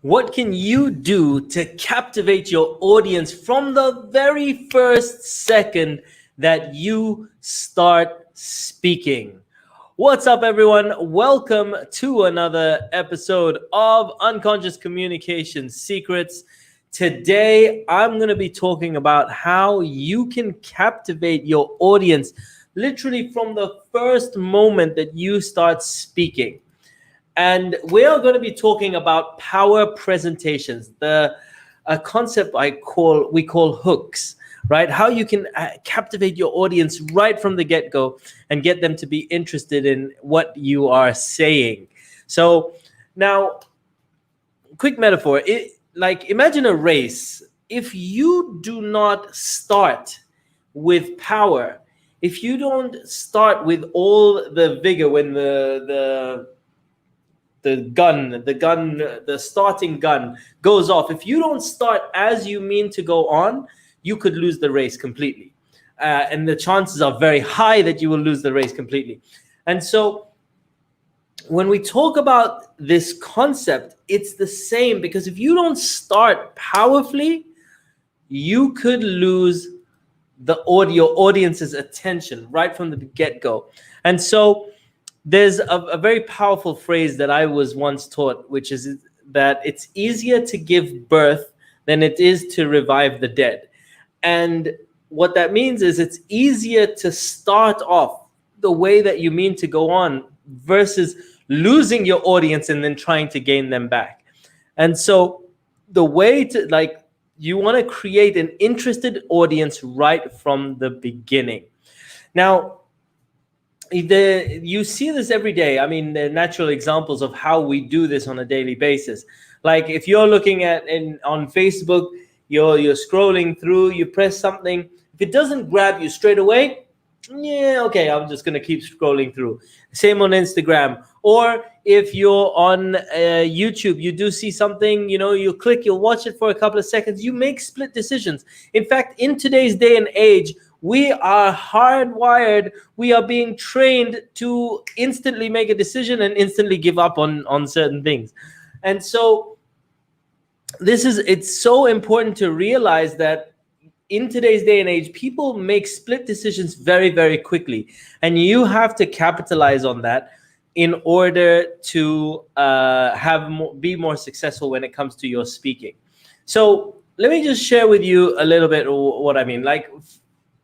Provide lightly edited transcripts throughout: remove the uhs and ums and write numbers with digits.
What can you do to captivate your audience from the very first second that you start speaking? What's up, everyone? Welcome to another episode of Unconscious Communication Secrets. Today, I'm going to be talking about how you can captivate your audience literally from the first moment that you start speaking. And we are going to be talking about power presentations, a concept we call hooks, right? How you can captivate your audience right from the get-go and get them to be interested in what you are saying. So now, quick metaphor, like imagine a race. If you do not start with power, if you don't start with all the vigor when the starting gun goes off, if you don't start as you mean to go on, you could lose the race completely. And the chances are very high that you will lose the race completely. And so when we talk about this concept, it's the same, because if you don't start powerfully, you could lose your audience's attention right from the get-go. And so there's a very powerful phrase that I was once taught, which is that it's easier to give birth than it is to revive the dead. And what that means is it's easier to start off the way that you mean to go on versus losing your audience and then trying to gain them back. And so the way to, you want to create an interested audience right from the beginning. Now, you see this every day. I mean, there are natural examples of how we do this on a daily basis. Like if you're looking on Facebook, you're scrolling through, you press something. If it doesn't grab you straight away, yeah, okay, I'm just gonna keep scrolling through. Same on Instagram. Or if you're on YouTube, you do see something, you click, you'll watch it for a couple of seconds. You make split decisions. In fact, in today's day and age, we are hardwired. We are being trained to instantly make a decision and instantly give up on certain things. And so it's so important to realize that in today's day and age, people make split decisions very, very quickly. And you have to capitalize on that in order to be more successful when it comes to your speaking. So let me just share with you a little bit what I mean. Like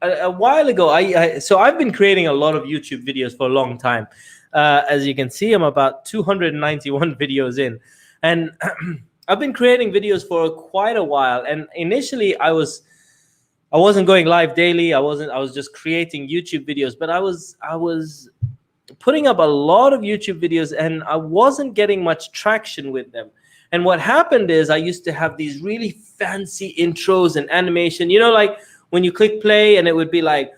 a while ago, I've been creating a lot of YouTube videos for a long time. As you can see, I'm about 291 videos in, and I've been creating videos for quite a while. And initially, I wasn't going live daily. I was just creating YouTube videos, but I was putting up a lot of YouTube videos, and I wasn't getting much traction with them. And what happened is I used to have these really fancy intros and animation, like when you click play and it would be like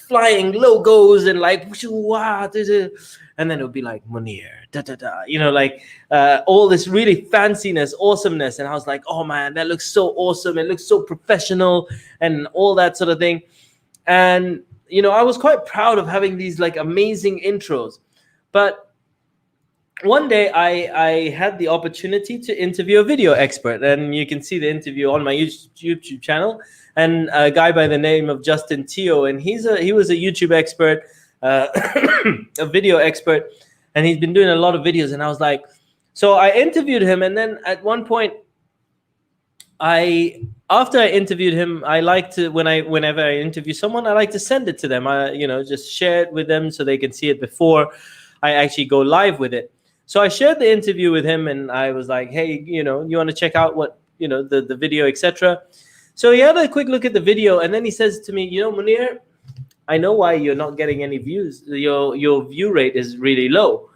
flying logos and and then it would be like Munir, all this really fanciness, awesomeness. And I was like, oh man, that looks so awesome. It looks so professional and all that sort of thing. And, I was quite proud of having these amazing intros. But one day I had the opportunity to interview a video expert, and you can see the interview on my YouTube channel, and a guy by the name of Justin Teo, and he was a YouTube expert, a video expert, and he's been doing a lot of videos. And I was like, so I interviewed him, and then at one point, after I interviewed him, I like to, whenever I interview someone, I like to send it to them. I just share it with them so they can see it before I actually go live with it. So I shared the interview with him, and I was like, hey, you want to check out what, the video, etc. So he had a quick look at the video, and then he says to me, Munir, I know why you're not getting any views. Your view rate is really low.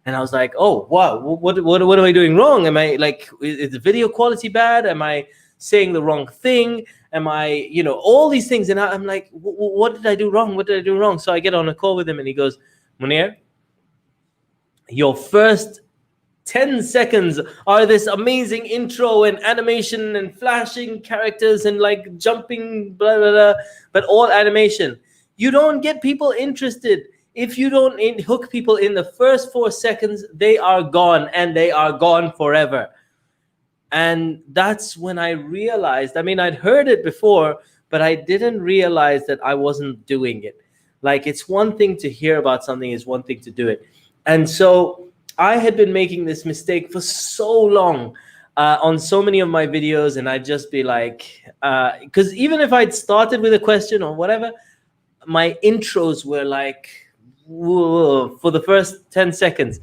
And I was like, oh, wow, what am I doing wrong? Am I is the video quality bad? Am I saying the wrong thing? Am I, all these things? And I'm like, what did I do wrong? What did I do wrong? So I get on a call with him, and he goes, Munir, your first 10 seconds are this amazing intro and animation and flashing characters and jumping, blah, blah, blah, but all animation. You don't get people interested if you don't hook people in the first 4 seconds, they are gone, and they are gone forever. And that's when I realized, I mean, I'd heard it before, but I didn't realize that I wasn't doing it. Like, it's one thing to hear about something, it's one thing to do it. And so I had been making this mistake for so long on so many of my videos, and I'd just be like, because even if I'd started with a question or whatever, my intros were like, whoa, for the first 10 seconds.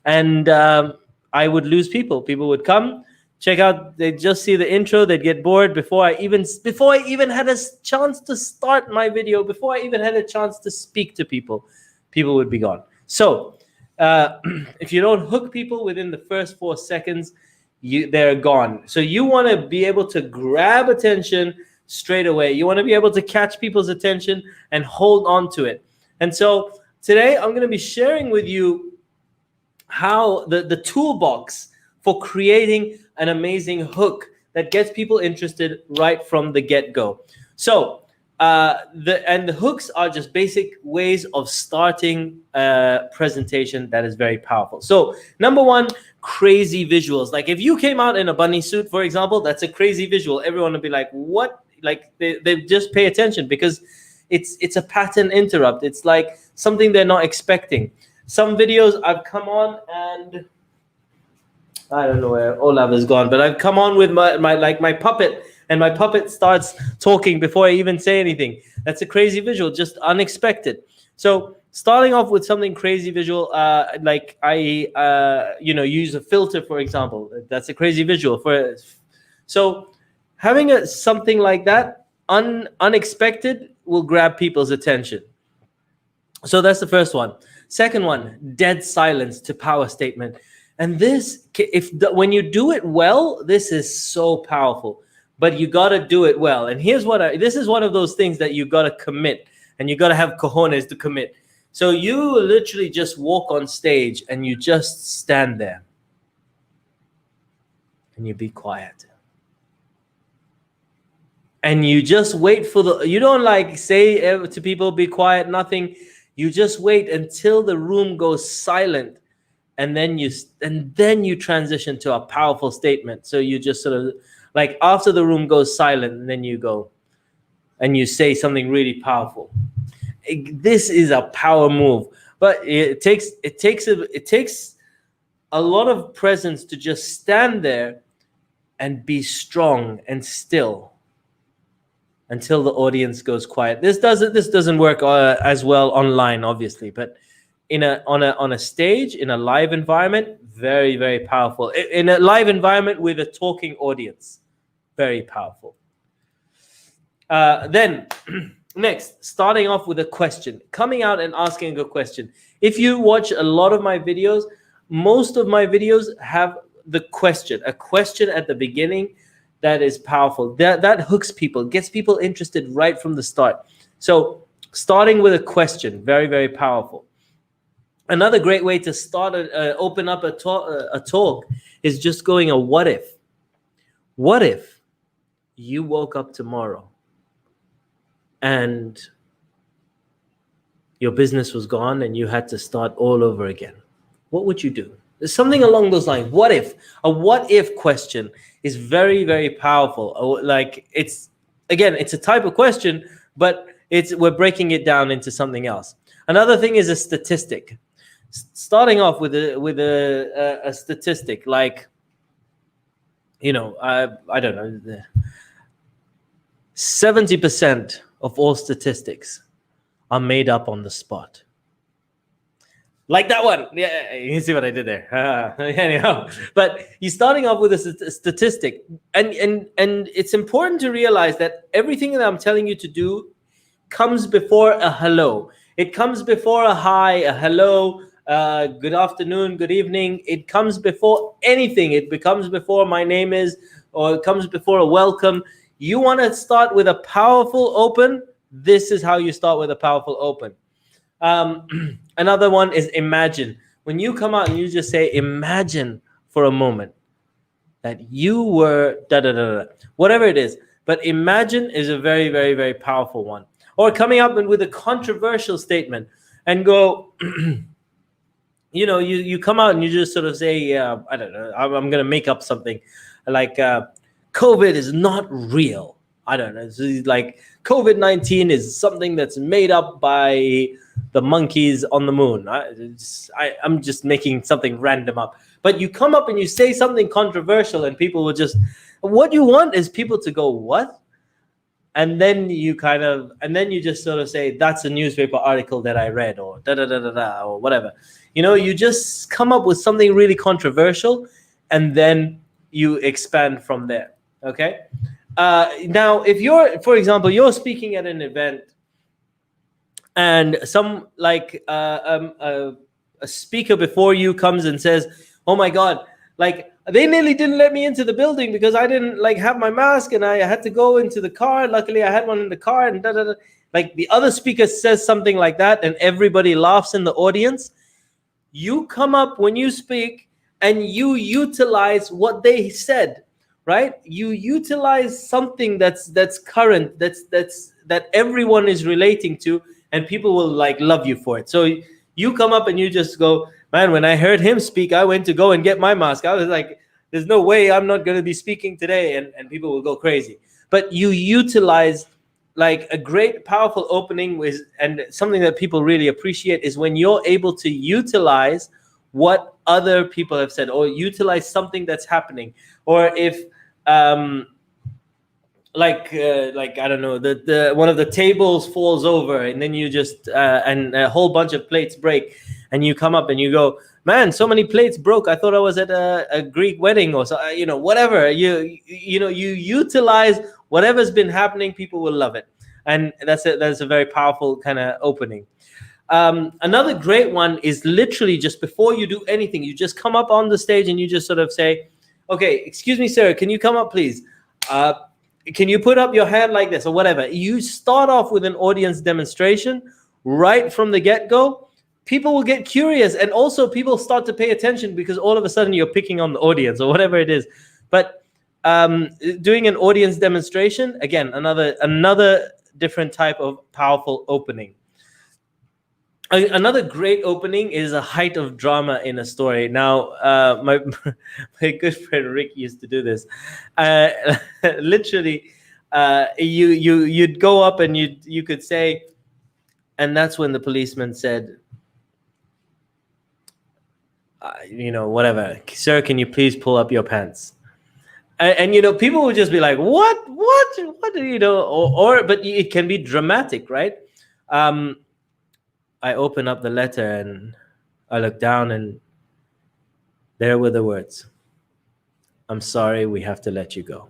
And I would lose people. People would come, check out, they'd just see the intro, they'd get bored before I even had a chance to start my video, before I even had a chance to speak to people, people would be gone. So if you don't hook people within the first 4 seconds, they're gone. So you want to be able to grab attention straight away. You want to be able to catch people's attention and hold on to it. And so today I'm going to be sharing with you how the toolbox for creating an amazing hook that gets people interested right from the get-go. So the hooks are just basic ways of starting a presentation that is very powerful. So number one, crazy visuals. Like if you came out in a bunny suit, for example, that's a crazy visual. Everyone would be like, what? Like they just pay attention because it's a pattern interrupt. It's like something they're not expecting. Some videos I've come on, and I don't know where Olav is gone, but I've come on with my puppet, and my puppet starts talking before I even say anything. That's a crazy visual, just unexpected. So starting off with something crazy visual, like I use a filter, for example. That's a crazy visual. So having something like that, unexpected, will grab people's attention. So that's the first one. Second one, dead silence to power statement. And this, when you do it well, this is so powerful. But you got to do it well. And here's this is one of those things that you got to commit, and you got to have cojones to commit. So you literally just walk on stage and you just stand there and you be quiet. And you just wait for you don't like say to people, be quiet, nothing. You just wait until the room goes silent. And then you transition to a powerful statement. So you just sort of like after the room goes silent, and then you go and you say something really powerful. This is a power move, but it takes a lot of presence to just stand there and be strong and still until the audience goes quiet. This doesn't work as well online, obviously, but on a stage, in a live environment, very, very powerful. In a live environment with a talking audience, very powerful. Then next, starting off with a question, coming out and asking a question. If you watch a lot of my videos, most of my videos have a question at the beginning that is powerful. That hooks people, gets people interested right from the start. So starting with a question, very, very powerful. Another great way to start open up a talk is just going a what if. What if you woke up tomorrow and your business was gone and you had to start all over again? What would you do? There's something along those lines. What if? A what if question is very, very powerful. Like it's a type of question, but we're breaking it down into something else. Another thing is a statistic. Starting off with a statistic, like, I don't know, 70% of all statistics are made up on the spot. Like that one. Yeah, you see what I did there. Anyhow, but you're starting off with a statistic, and it's important to realize that everything that I'm telling you to do comes before a hello. It comes before a hi, a hello, good afternoon, good evening. It comes before anything. It becomes before my name is, or it comes before a welcome. You want to start with a powerful open. This is how you start with a powerful open. Another one is imagine. When you come out and you just say, imagine for a moment that you were whatever it is. But imagine is a very, very, very powerful one. Or coming up with a controversial statement. and go, you come out and you just sort of say, I don't know, I'm going to make up something like COVID is not real. I don't know. It's like COVID-19 is something that's made up by the monkeys on the moon. I'm just making something random up. But you come up and you say something controversial, and people will just, what you want is people to go, what? And then you just sort of say, that's a newspaper article that I read, or da da da da da, or whatever. You just come up with something really controversial, and then you expand from there. Okay. Now, if for example, you're speaking at an event, and some a speaker before you comes and says, "Oh my God, like they nearly didn't let me into the building because I didn't have my mask, and I had to go into the car. Luckily, I had one in the car." And da da da. Like the other speaker says something like that, and everybody laughs in the audience. You come up when you speak and you utilize what they said, right? You utilize something that's current, that everyone is relating to, and people will love you for it. So you come up and you just go, man, when I heard him speak, I went to go and get my mask. I was like, there's no way I'm not going to be speaking today, and people will go crazy. But you utilize a great, powerful opening and something that people really appreciate is when you're able to utilize what other people have said, or utilize something that's happening. Or if I don't know, the one of the tables falls over, and then you just and a whole bunch of plates break, and you come up and you go, man, so many plates broke. I thought I was at a Greek wedding, or so, whatever. You utilize whatever's been happening. People will love it, and that's a very powerful kind of opening. Another great one is literally just before you do anything, you just come up on the stage and you just sort of say, okay, excuse me, sir, can you come up, please? Can you put up your hand like this, or whatever? You start off with an audience demonstration right from the get-go. People will get curious, and also people start to pay attention because all of a sudden you're picking on the audience or whatever it is. But doing an audience demonstration, again, another different type of powerful opening. Another great opening is a height of drama in a story. Now, my good friend Rick used to do this. Literally, you'd go up and you could say, and that's when the policeman said, whatever, sir, can you please pull up your pants? And people would just be like, what, but it can be dramatic, right? I open up the letter and I look down, and there were the words, "I'm sorry, we have to let you go."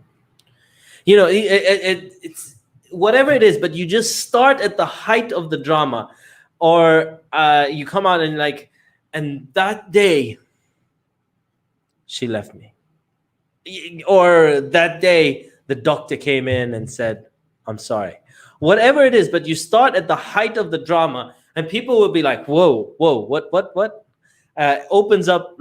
It's whatever it is, but you just start at the height of the drama, or you come out and and that day she left me, or that day the doctor came in and said, "I'm sorry." Whatever it is, but you start at the height of the drama. And people will be like, whoa, what? Opens up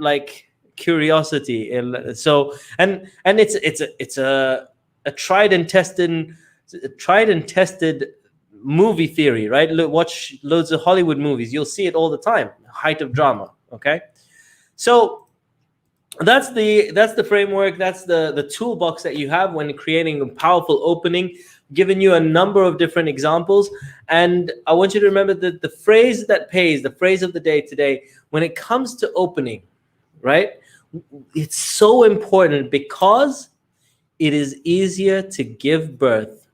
curiosity. And so, and it's a tried and tested movie theory, right? Watch loads of Hollywood movies. You'll see it all the time. Height of drama. Okay. So that's the framework. That's the toolbox that you have when creating a powerful opening. Given you a number of different examples, and I want you to remember that the phrase that pays, the phrase of the day today, when it comes to opening, right? It's so important because it is easier to give birth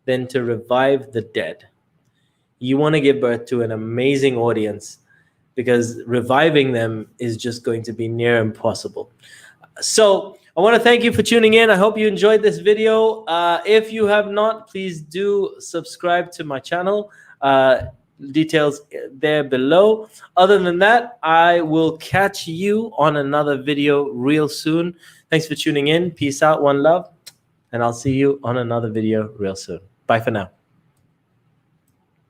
than to revive the dead. You want to give birth to an amazing audience because reviving them is just going to be near impossible. So I want to thank you for tuning in. I hope you enjoyed this video. If you have not, please do subscribe to my channel. Details there below. Other than that, I will catch you on another video real soon. Thanks for tuning in. Peace out, one love, and I'll see you on another video real soon. Bye for now.